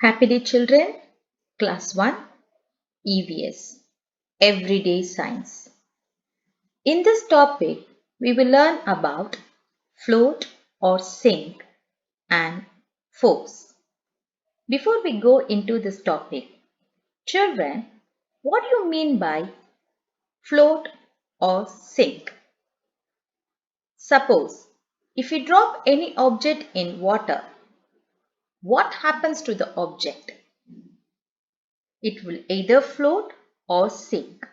Happy day children, Class 1 EVS, Everyday Science. In this topic, we will learn about float or sink and force. Before we go into this topic, children, what do you mean by float or sink? Suppose, if you drop any object in water, what happens to the object? It will either float or sink.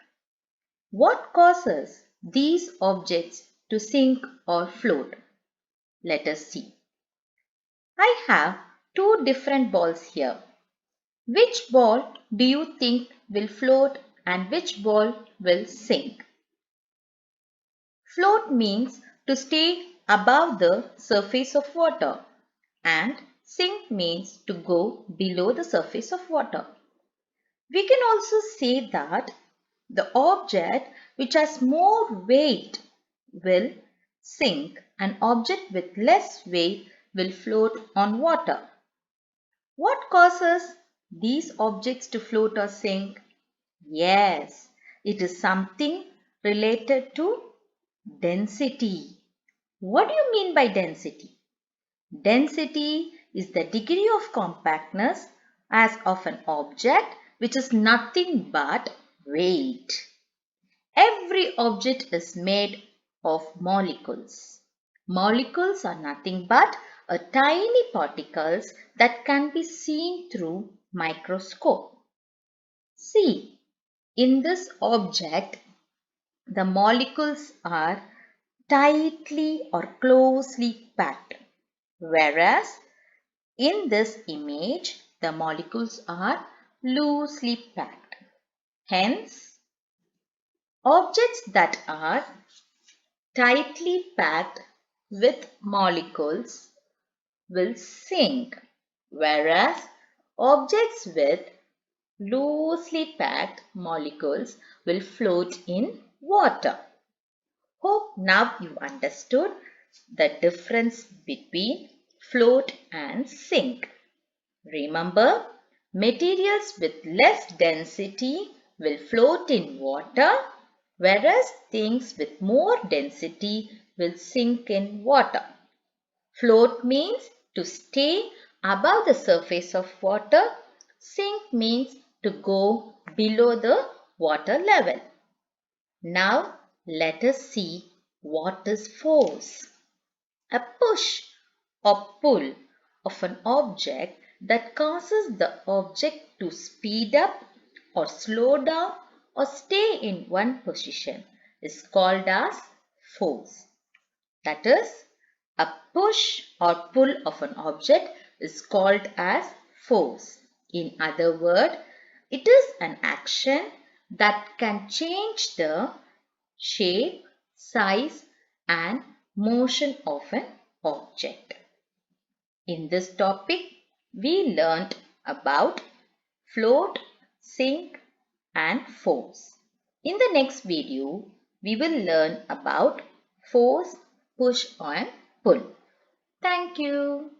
What causes these objects to sink or float? Let us see. I have two different balls here. Which ball do you think will float and which ball will sink? Float means to stay above the surface of water and sink means to go below the surface of water. We can also say that the object which has more weight will sink. An object with less weight will float on water. What causes these objects to float or sink? Yes, it is something related to density. What do you mean by density? Density is the degree of compactness as of an object which is nothing but weight. Every object is made of molecules. Molecules are nothing but tiny particles that can be seen through microscope. See, in this object, the molecules are tightly or closely packed, whereas in this image, the molecules are loosely packed. Hence, objects that are tightly packed with molecules will sink, whereas objects with loosely packed molecules will float in water. Hope now you understood the difference between float and sink. Remember, materials with less density will float in water, whereas things with more density will sink in water. Float means to stay above the surface of water. Sink means to go below the water level. Now let us see what is force. A push or pull of an object that causes the object to speed up or slow down or stay in one position is called as force. That is, a push or pull of an object is called as force. In other words, it is an action that can change the shape, size and motion of an object. In this topic, we learnt about float, sink and force. In the next video, we will learn about force, push and pull. Thank you.